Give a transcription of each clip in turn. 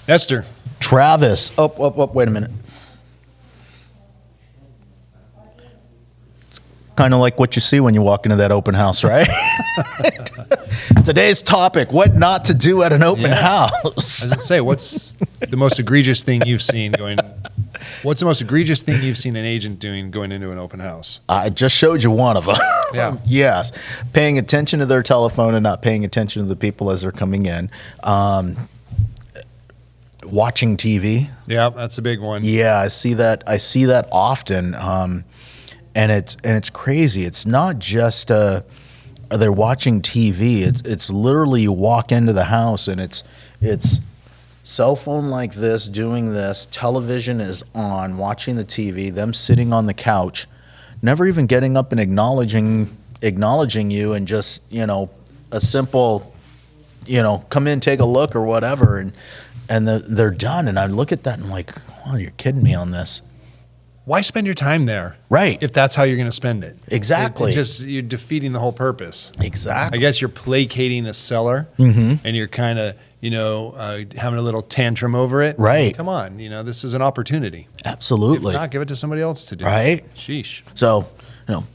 Nestor. Travis. Wait a minute. It's kind of like what you see when you walk into that open house, right? Today's topic, what not to do at an open house. I was going to say, what's the most egregious thing you've seen What's the most egregious thing you've seen an agent doing going into an open house? I just showed you one of them. Yeah. Yes. Paying attention to their telephone and not paying attention to the people as they're coming in. Watching TV. Yeah, that's a big one. Yeah, I see that often. And it's crazy. It's not just they're watching TV. It's literally you walk into the house and it's cell phone like this, doing this, television is on, watching the TV, them sitting on the couch, never even getting up and acknowledging you, and just, a simple, come in, take a look or whatever, and they're done. And I look at that and I'm like, oh, you're kidding me on this. Why spend your time there? Right. If that's how you're going to spend it. Exactly. You're defeating the whole purpose. Exactly. I guess you're placating a seller, and you're kind of, having a little tantrum over it. Right. Come on, this is an opportunity. Absolutely. If not, give it to somebody else to do. Right. Sheesh. So,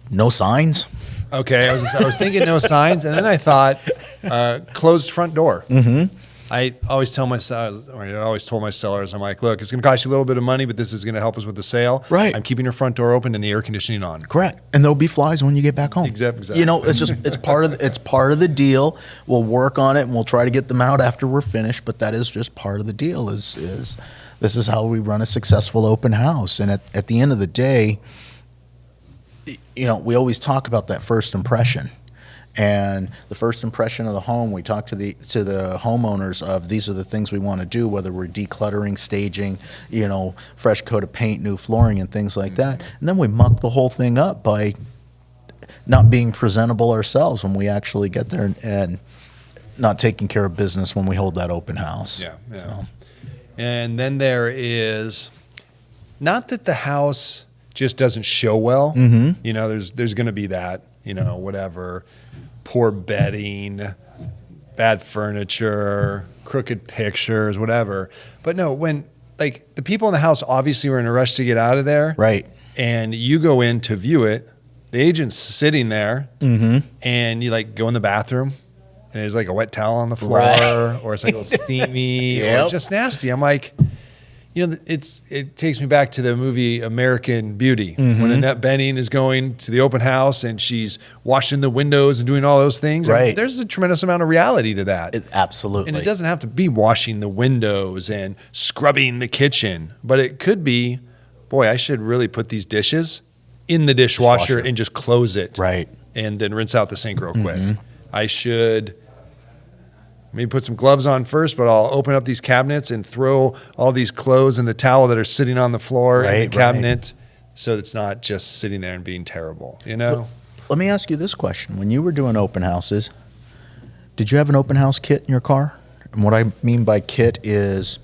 no signs. Okay, I was thinking no signs, and then I thought closed front door. Mm-hmm. I always told my sellers, I'm like, look, it's going to cost you a little bit of money, but this is going to help us with the sale. Right. I'm keeping your front door open and the air conditioning on. Correct. And there'll be flies when you get back home. Exactly. It's part of the deal. We'll work on it and we'll try to get them out after we're finished, but that is just part of the deal. Is this is how we run a successful open house. And at the end of the day, we always talk about that first impression. And the first impression of the home, we talk to the homeowners of, these are the things we want to do, whether we're decluttering, staging, fresh coat of paint, new flooring, and things like that. And then we muck the whole thing up by not being presentable ourselves when we actually get there, and not taking care of business when we hold that open house. Yeah. So. And then there is, not that the house just doesn't show well. Mm-hmm. There's going to be that, whatever. Poor bedding, bad furniture, crooked pictures, whatever. But no, when the people in the house obviously were in a rush to get out of there. Right. And you go in to view it, the agent's sitting there, mm-hmm. and you go in the bathroom and there's a wet towel on the floor, right. Or it's a little steamy, yep. Or just nasty. I'm like, it takes me back to the movie American Beauty, mm-hmm. when Annette Bening is going to the open house and she's washing the windows and doing all those things. Right. And there's a tremendous amount of reality to that. Absolutely. And it doesn't have to be washing the windows and scrubbing the kitchen, but it could be, boy, I should really put these dishes in the dishwasher and just close it. Right. And then rinse out the sink real quick. Mm-hmm. I should maybe put some gloves on first, but I'll open up these cabinets and throw all these clothes in the towel that are sitting on the floor in the cabinet, so it's not just sitting there and being terrible, Let me ask you this question. When you were doing open houses, did you have an open house kit in your car? And what I mean by kit is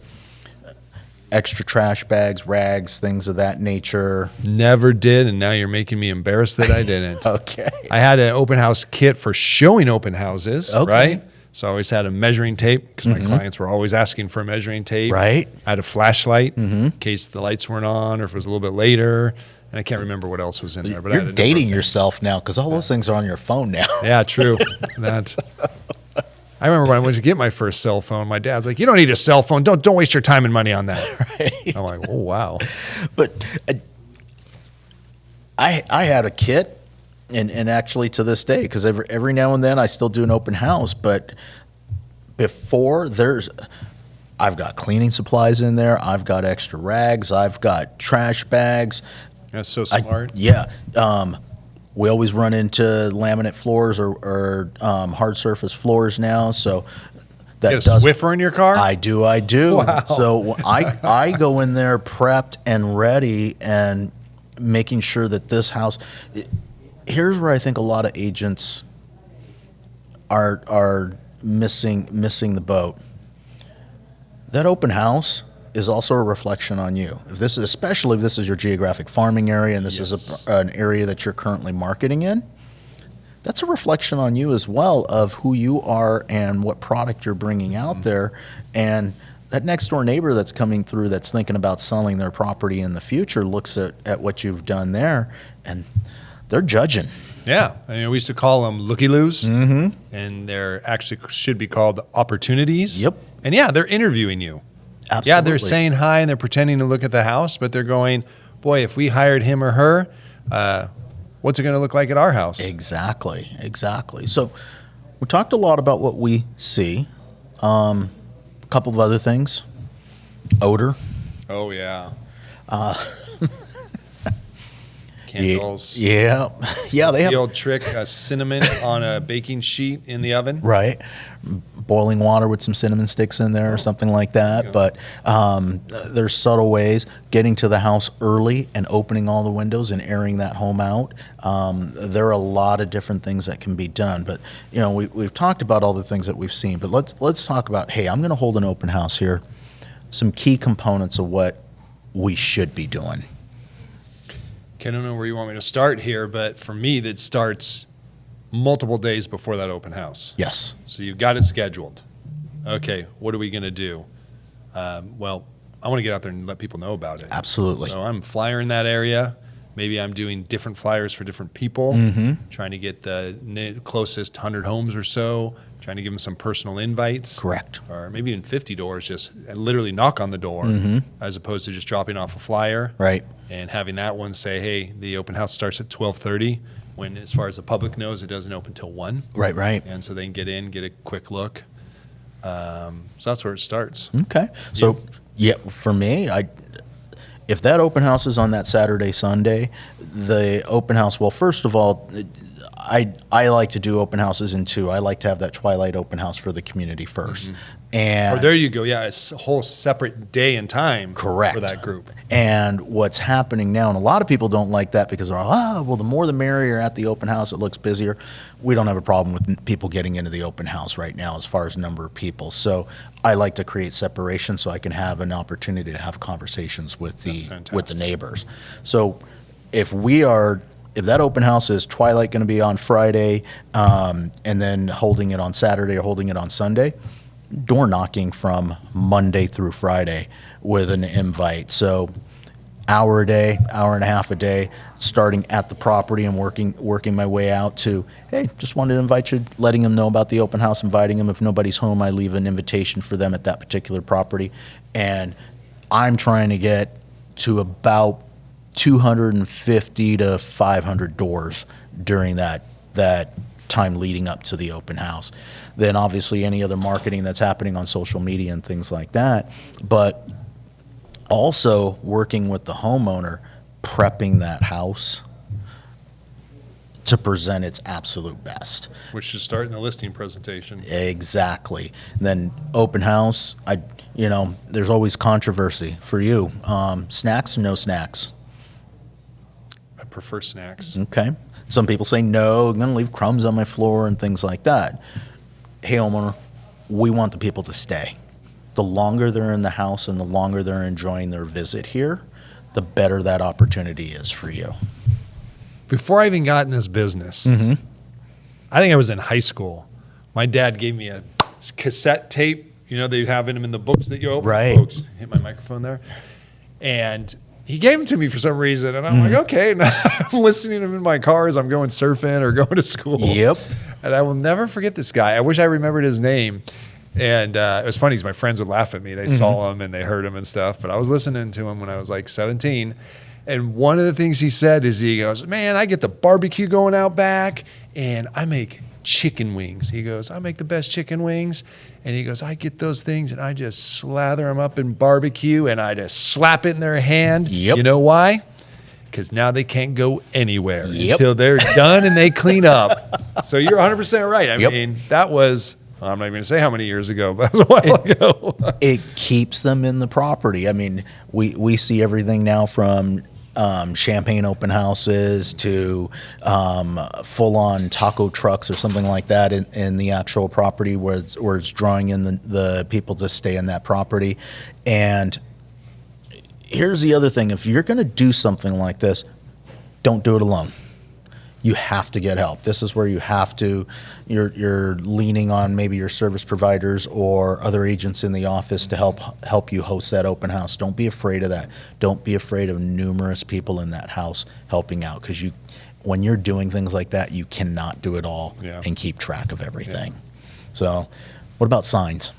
extra trash bags, rags, things of that nature. Never did, and now you're making me embarrassed that I didn't. Okay. I had an open house kit for showing open houses, right? So I always had a measuring tape because my clients were always asking for a measuring tape. Right. I had a flashlight in case the lights weren't on or if it was a little bit later. And I can't remember what else was in there. But you're dating yourself now because all those things are on your phone now. Yeah, true. I remember when I went to get my first cell phone, my dad's like, "You don't need a cell phone. Don't waste your time and money on that." Right. I'm like, "Oh, wow." But I had a kit. And actually to this day, because every now and then I still do an open house, but before I've got cleaning supplies in there, I've got extra rags, I've got trash bags. That's so smart. We always run into laminate floors or hard surface floors now, so that you got a Swiffer in your car? I do. Wow. So I go in there prepped and ready and making sure that this house. Here's where I think a lot of agents are missing the boat. That open house is also a reflection on you. Especially if this is your geographic farming area and this is an area that you're currently marketing in, that's a reflection on you as well of who you are and what product you're bringing out there. And that next door neighbor that's coming through that's thinking about selling their property in the future looks at what you've done there, and they're judging. Yeah. I mean, we used to call them looky-loos, and they're actually should be called opportunities. Yep. And yeah, they're interviewing you. Absolutely. Yeah, they're saying hi and they're pretending to look at the house, but they're going, boy, if we hired him or her, what's it going to look like at our house? Exactly. So we talked a lot about what we see. A couple of other things. Odor. Oh, yeah. Candles. Yeah. They have the old trick, cinnamon on a baking sheet in the oven. Right. Boiling water with some cinnamon sticks in there or something like that. But there's subtle ways. Getting to the house early and opening all the windows and airing that home out. There are a lot of different things that can be done. But, we've talked about all the things that we've seen. But let's talk about, hey, I'm going to hold an open house here. Some key components of what we should be doing. I don't know where you want me to start here, but for me, that starts multiple days before that open house. Yes. So you've got it scheduled. Okay, what are we going to do? Well, I want to get out there and let people know about it. Absolutely. So I'm flyering that area. Maybe I'm doing different flyers for different people, trying to get the closest 100 homes or so, trying to give them some personal invites. Correct. Or maybe even 50 doors, just literally knock on the door as opposed to just dropping off a flyer. Right. And having that one say, hey, the open house starts at 12:30, when as far as the public knows, it doesn't open till 1. Right. And so they can get in, get a quick look. So that's where it starts. Okay. So, for me, if that open house is on that Saturday, Sunday, the open house, well, first of all, I like to do open houses in two. I like to have that twilight open house for the community first. And there you go. Yeah, it's a whole separate day and time correct. For that group. And what's happening now, and a lot of people don't like that because they're well, the more the merrier at the open house, it looks busier. We don't have a problem with people getting into the open house right now as far as number of people. So I like to create separation so I can have an opportunity to have conversations with the neighbors. So if that open house is twilight going to be on Friday and then holding it on Saturday or holding it on Sunday, door knocking from Monday through Friday with an invite. So hour a day, hour and a half a day, starting at the property and working my way out to, hey, just wanted to invite you, letting them know about the open house, inviting them. If nobody's home, I leave an invitation for them at that particular property. And I'm trying to get to about 250 to 500 doors during that time leading up to the open house. Then obviously any other marketing that's happening on social media and things like that, but also working with the homeowner, prepping that house to present its absolute best. Which should start in the listing presentation. Exactly. And then open house, there's always controversy for you. Snacks or no snacks? I prefer snacks. Okay. Some people say, no, I'm going to leave crumbs on my floor and things like that. Hey, homeowner, we want the people to stay. The longer they're in the house and the longer they're enjoying their visit here, the better that opportunity is for you. Before I even got in this business, I think I was in high school. My dad gave me a cassette tape. They'd have them in the books that you open. Right. Folks, hit my microphone there. And he gave them to me for some reason. And I'm like, okay. And I'm listening to them in my car as I'm going surfing or going to school. Yep. And I will never forget this guy. I wish I remembered his name. And it was funny because my friends would laugh at me. They saw him and they heard him and stuff. But I was listening to him when I was like 17. And one of the things he said is he goes, man, I get the barbecue going out back and I make chicken wings. He goes, I make the best chicken wings. And he goes, I get those things and I just slather them up in barbecue and I just slap it in their hand. Yep. You know why? Because now they can't go anywhere until they're done and they clean up. So you're 100% right. I mean, that was, I'm not even going to say how many years ago, but that was a while ago. It keeps them in the property. I mean, we see everything now from champagne open houses to full-on taco trucks or something like that in the actual property where it's drawing in the people to stay in that property. And here's the other thing. If you're going to do something like this, don't do it alone. you have to get help. This is where you have to, you're leaning on maybe your service providers or other agents in the office to help you host that open house. Don't be afraid of that. Don't be afraid of numerous people in that house helping out, because when you're doing things like that, you cannot do it all and keep track of everything. So what about signs?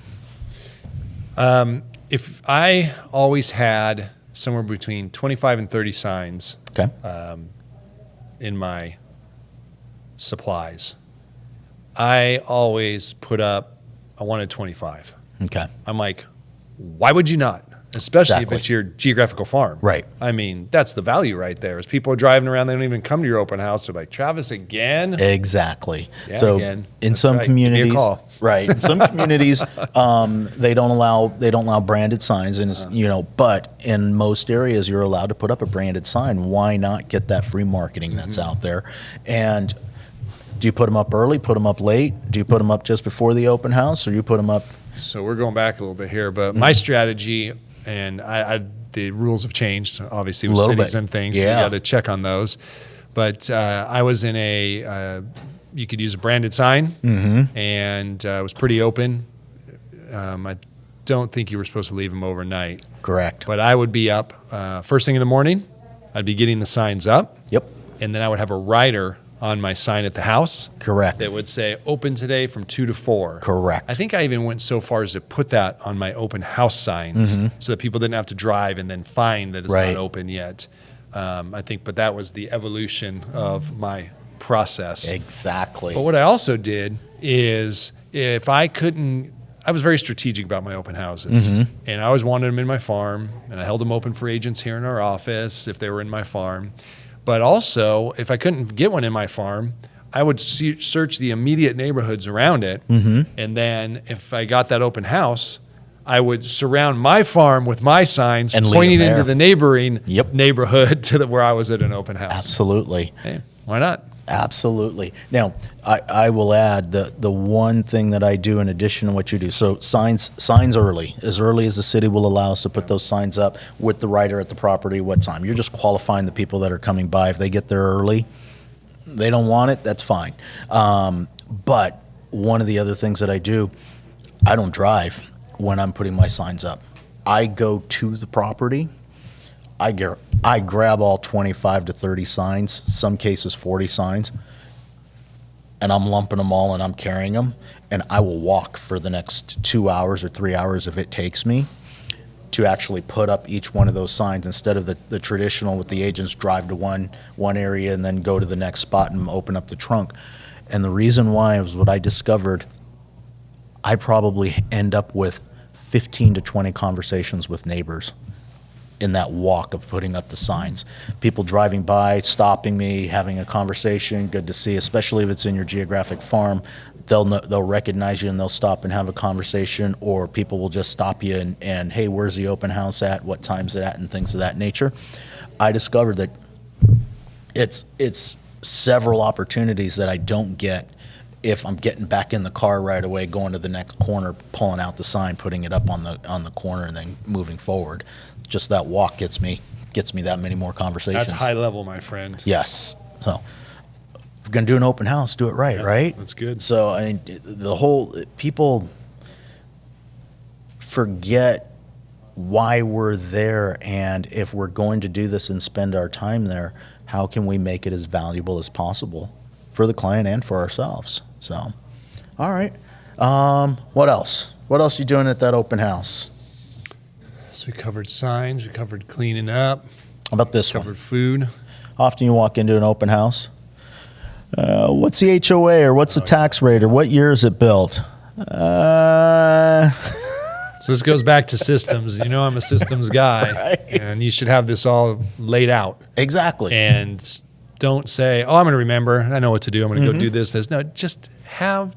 If I always had somewhere between 25 and 30 signs in my supplies, I always put up, I wanted 25. Okay. I'm like, why would you not? Especially if it's your geographical farm. Right. I mean, that's the value right there. As people are driving around, they don't even come to your open house. They're like, Travis again? Exactly. Yeah, so again. In That's some right. communities, Give me a call. right? In some communities, they don't allow branded signs, and but in most areas, you're allowed to put up a branded sign. Why not get that free marketing that's out there? And do you put them up early? Put them up late? Do you put them up just before the open house, or you put them up? So we're going back a little bit here, but my strategy, and the rules have changed, obviously, with cities and things. So you got to check on those. But I was in you could use a branded sign, and it was pretty open. I don't think you were supposed to leave them overnight. Correct. But I would be up first thing in the morning. I'd be getting the signs up. Yep. And then I would have a rider on my sign at the house. Correct. That would say open today from 2 to 4. Correct. I think I even went so far as to put that on my open house signs so that people didn't have to drive and then find that it's not open yet. I think, but that was the evolution of my process. Exactly. But what I also did is if I couldn't, I was very strategic about my open houses, and I always wanted them in my farm, and I held them open for agents here in our office if they were in my farm. But also, if I couldn't get one in my farm, I would search the immediate neighborhoods around it. And then if I got that open house, I would surround my farm with my signs and pointing into the neighboring neighborhood to where I was at an open house. Absolutely. Hey, why not? Absolutely. Now, I will add the one thing that I do in addition to what you do. So signs early as the city will allow us to put those signs up with the rider at the property. What time? You're just qualifying the people that are coming by. If they get there early, they don't want it, that's fine. But one of the other things that I do, I don't drive when I'm putting my signs up. I go to the property. I grab all 25 to 30 signs, some cases 40 signs, and I'm lumping them all and I'm carrying them, and I will walk for the next 2 hours or 3 hours if it takes me to actually put up each one of those signs, instead of the traditional with the agents drive to one area and then go to the next spot and open up the trunk. And the reason why was what I discovered, I probably end up with 15 to 20 conversations with neighbors in that walk of putting up the signs. People driving by, stopping me, having a conversation, good to see, especially if it's in your geographic farm. They'll recognize you and they'll stop and have a conversation, or people will just stop you and hey, where's the open house at? What time's it at? And things of that nature. I discovered that it's several opportunities that I don't get if I'm getting back in the car right away, going to the next corner, pulling out the sign, putting it up on the corner, and then moving forward. Just that walk gets me that many more conversations. That's high level, my friend. Yes. So if you're going to do an open house, do it right, right? That's good. So, I mean, people forget why we're there, and if we're going to do this and spend our time there, how can we make it as valuable as possible for the client and for ourselves? So, all right. What else? What else are you doing at that open house? So we covered signs, we covered cleaning up. How about this covered one? Food. Often you walk into an open house. What's the HOA, or what's the tax rate, or what year is it built? So this goes back to systems. You know, I'm a systems guy, Right. and you should have this all laid out. Exactly. And don't say, oh, I'm going to remember. I know what to do. I'm going to go do this. No, just have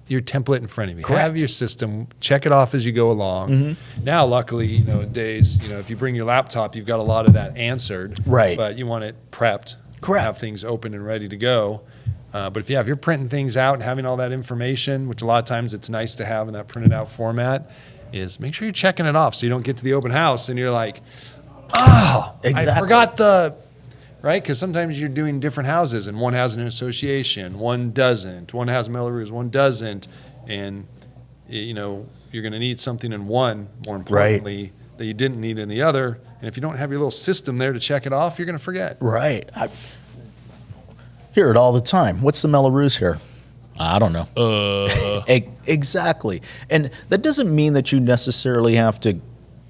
your template in front of you. Correct. Have your system. Check it off as you go along. Now, luckily, nowadays, if you bring your laptop, you've got a lot of that answered. Right. But you want it prepped. Correct. Have things open and ready to go. But if you're printing things out and having all that information, which a lot of times it's nice to have in that printed out format, is make sure you're checking it off so you don't get to the open house and you're like, oh, Exactly. I forgot the right? Because sometimes you're doing different houses, and one has an association, one doesn't. One has Melrose, one doesn't. And, you know, you're going to need something in one, more importantly, that you didn't need in the other. And if you don't have your little system there to check it off, you're going to forget. Right. I hear it all the time. What's the Melrose here? I don't know. Exactly. And that doesn't mean that you necessarily have to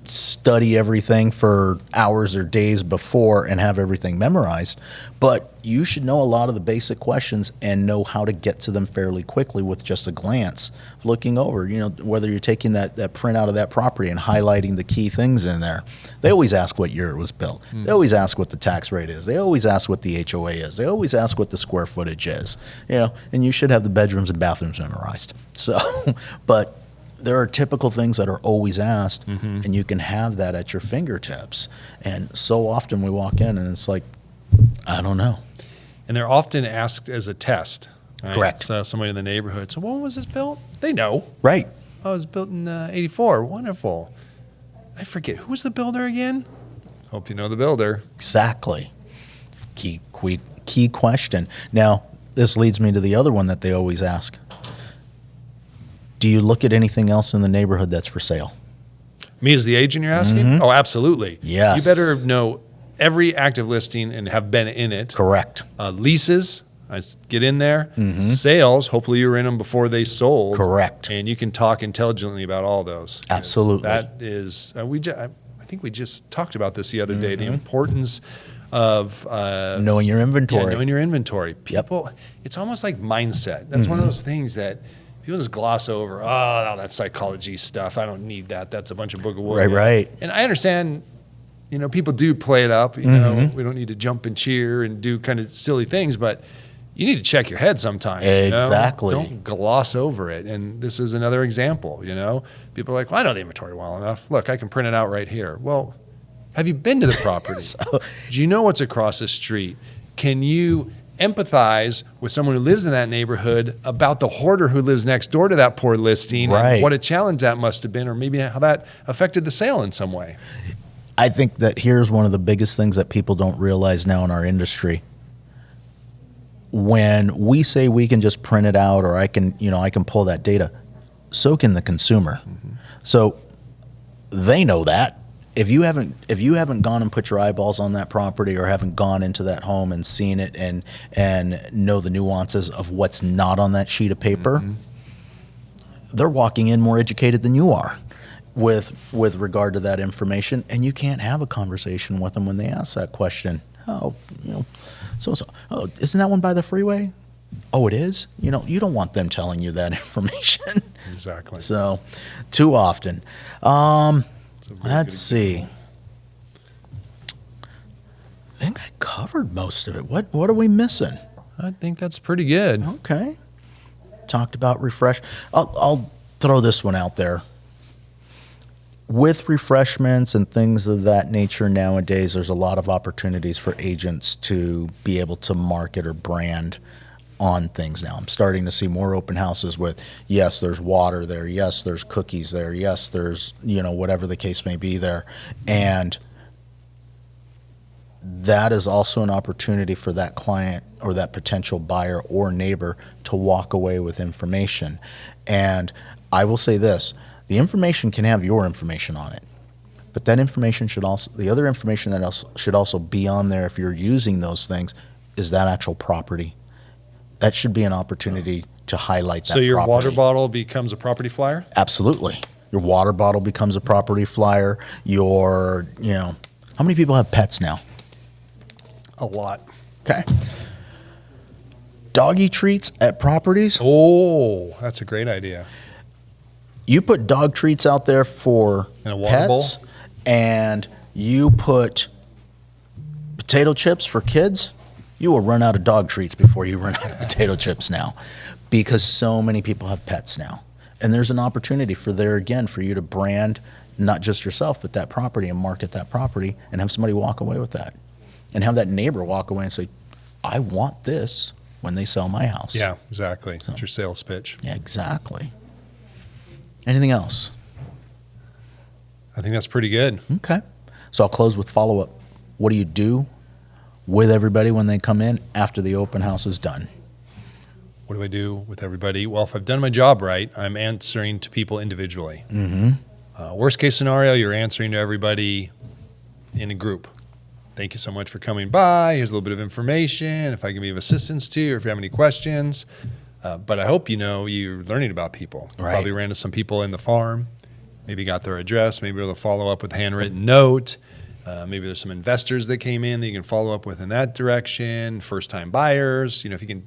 study everything for hours or days before and have everything memorized, but you should know a lot of the basic questions and know how to get to them fairly quickly with just a glance. Looking over, you know, whether you're taking that print out of that property and highlighting the key things in there. They always ask what year it was built. They always ask what the tax rate is. They always ask what the HOA is. They always ask what the square footage is, you know, and you should have the bedrooms and bathrooms memorized. So, but there are typical things that are always asked, and you can have that at your fingertips. And so often we walk in and it's like, I don't know. And they're often asked as a test. Right? Correct. So somebody in the neighborhood, so when was this built? They know. Right. Oh, it was built in 84. Wonderful. I forget. Who was the builder again? Hope you know the builder. Exactly. Key question. Now, this leads me to the other one that they always ask. Do you look at anything else in the neighborhood that's for sale? Me as the agent, you're asking? Oh, absolutely. Yes. You better know every active listing and have been in it. Correct. Leases, get in there. Sales, hopefully you were in them before they sold. Correct. And you can talk intelligently about all those. Absolutely. That is, I think we just talked about this the other day, the importance of knowing your inventory. Yeah, knowing your inventory. People, it's almost like mindset. That's one of those things that people just gloss over. Oh, that's psychology stuff. I don't need that. That's a bunch of book of wood. Right. And I understand, you know, people do play it up. You know, we don't need to jump and cheer and do kind of silly things, but you need to check your head sometimes. Exactly. You know? Don't gloss over it. And this is another example, you know. People are like, well, I know the inventory well enough. Look, I can print it out right here. Well, have you been to the property? Do you know what's across the street? Can you empathize with someone who lives in that neighborhood about the hoarder who lives next door to that poor listing? Right. And what a challenge that must have been, or maybe how that affected the sale in some way. I think that here's one of the biggest things that people don't realize now in our industry. When we say we can just print it out, or I can pull that data, so can the consumer. So they know that. If you haven't gone and put your eyeballs on that property, or haven't gone into that home and seen it and know the nuances of what's not on that sheet of paper, they're walking in more educated than you are with regard to that information, and you can't have a conversation with them when they ask that question. Oh, you know, oh, isn't that one by the freeway? Oh, it is? You know, you don't want them telling you that information. Exactly. So, too often. Let's see. I think I covered most of it. What are we missing? I think that's pretty good. Okay. Talked about refresh. I'll throw this one out there. With refreshments and things of that nature nowadays, there's a lot of opportunities for agents to be able to market or brand on things now. I'm starting to see more open houses with, yes, there's water there, yes, there's cookies there, yes, there's, you know, whatever the case may be there. And that is also an opportunity for that client or that potential buyer or neighbor to walk away with information. And I will say this, the information can have your information on it, but that information should also, the other information that else should also be on there if you're using those things is that actual property. That should be an opportunity to highlight that. So your property. water bottle becomes a property flyer? Absolutely. Your water bottle becomes a property flyer. Your, you know, how many people have pets now? A lot. Okay. Doggy treats at properties. Oh, that's a great idea. You put dog treats out there for In a water pets, bowl? and you put potato chips for kids, you will run out of dog treats before you run out of potato chips now, because so many people have pets now. And there's an opportunity for you to brand not just yourself, but that property, and market that property, and have somebody walk away with that. And have that neighbor walk away and say, I want this when they sell my house. Yeah, exactly. It's your sales pitch. Yeah, exactly. Anything else? I think that's pretty good. Okay. So I'll close with follow-up. What do you do with everybody when they come in after the open house is done. What do I do with everybody? Well, if I've done my job right, I'm answering to people individually. Worst case scenario, you're answering to everybody in a group. Thank you so much for coming by. Here's a little bit of information. If I can be of assistance to you, or if you have any questions. But I hope you're learning about people. You Right. probably ran into some people in the farm. Maybe got their address. Maybe able to follow up with a handwritten note. Maybe there's some investors that came in that you can follow up with in that direction. First-time buyers. If you can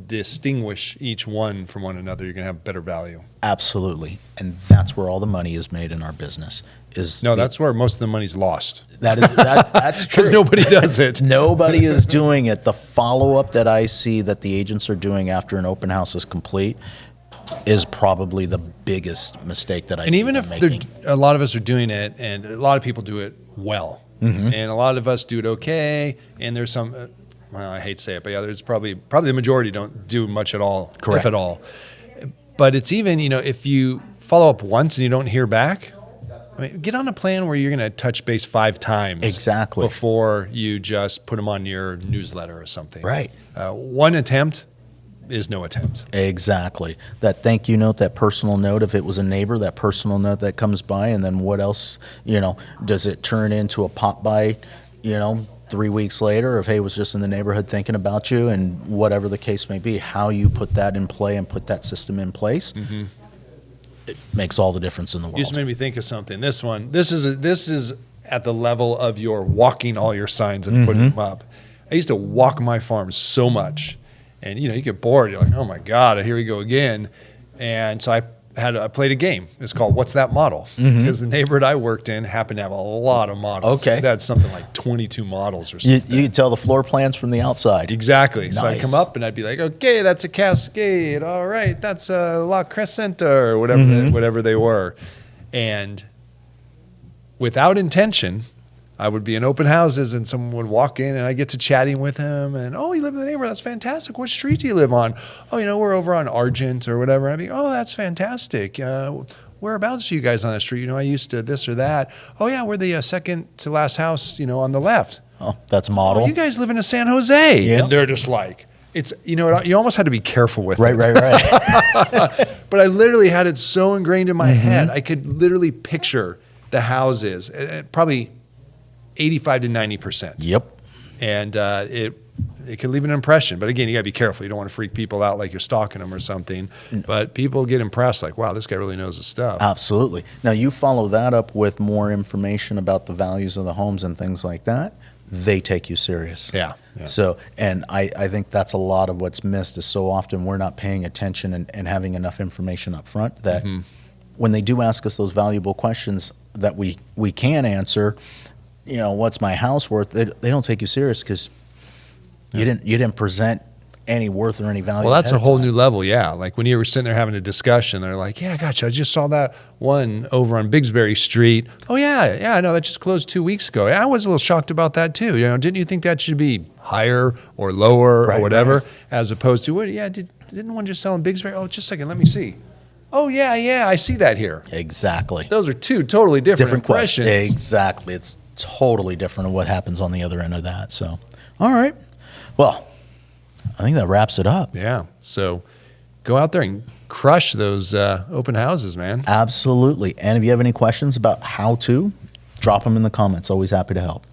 distinguish each one from one another, you're going to have better value. Absolutely. And that's where all the money is made in our business. That's where most of the money's lost. That's true. Because nobody does it. Nobody is doing it. The follow-up that I see that the agents are doing after an open house is complete is probably the biggest mistake that I see. And even them if making. a lot of us are doing it, and a lot of people do it well, and a lot of us do it okay, and there's some, well, I hate to say it, but yeah, there's probably the majority don't do much at all, Correct. if at all. But it's even, if you follow up once and you don't hear back, I mean, get on a plan where you're going to touch base 5 times Exactly. before you just put them on your newsletter or something. Right. One attempt is no attempt. Exactly. That thank you note, that personal note, if it was a neighbor, that personal note that comes by, and then what else, does it turn into a pop by, 3 weeks later of, hey, was just in the neighborhood thinking about you, and whatever the case may be, how you put that in play and put that system in place, it makes all the difference in the world. You just made me think of something. This is at the level of your walking all your signs and putting them up. I used to walk my farm so much, and you get bored. You're like, oh my God, here we go again. And so I played a game. It's called What's That Model? Because the neighborhood I worked in happened to have a lot of models. Okay. It had something like 22 models or something. You can tell the floor plans from the outside. Exactly. So I'd Nice. come up and I'd be like, okay, that's a Cascade. All right, that's a La Crescenta or whatever they were. And without intention, I would be in open houses and someone would walk in and I get to chatting with him and, oh, you live in the neighborhood. That's fantastic. What street do you live on? Oh, we're over on Argent or whatever. And I'd be, oh, that's fantastic. Whereabouts are you guys on the street? I used to this or that. Oh, yeah, we're the second to last house, on the left. Oh, that's model. Oh, you guys live in San Jose. Yeah. And they're just like, it's, you almost had to be careful with Right. it. But I literally had it so ingrained in my head. I could literally picture the houses, probably 85 to 90%. Yep. And it can leave an impression. But again, you got to be careful. You don't want to freak people out like you're stalking them or something. But people get impressed like, wow, this guy really knows his stuff. Absolutely. Now, you follow that up with more information about the values of the homes and things like that, they take you serious. Yeah. So, and I think that's a lot of what's missed is so often we're not paying attention and having enough information up front that when they do ask us those valuable questions that we can answer, what's my house worth? They don't take you serious because you didn't present any worth or any value. Well, that's ahead a of whole time. new level, yeah. Like when you were sitting there having a discussion, they're like, yeah, gotcha, I just saw that one over on Bigsbury Street. Oh, yeah, I know, that just closed 2 weeks ago. Yeah, I was a little shocked about that too. Didn't you think that should be higher or lower or whatever, right. as opposed to, didn't one just sell in Bigsbury? Oh, just a second, let me see. Oh, yeah, I see that here. Exactly. Those are two totally different impressions. Exactly. It's totally different of what happens on the other end of that. So, all right. Well, I think that wraps it up. Yeah, so go out there and crush those open houses, man. Absolutely. And if you have any questions about how to, drop them in the comments. Always happy to help.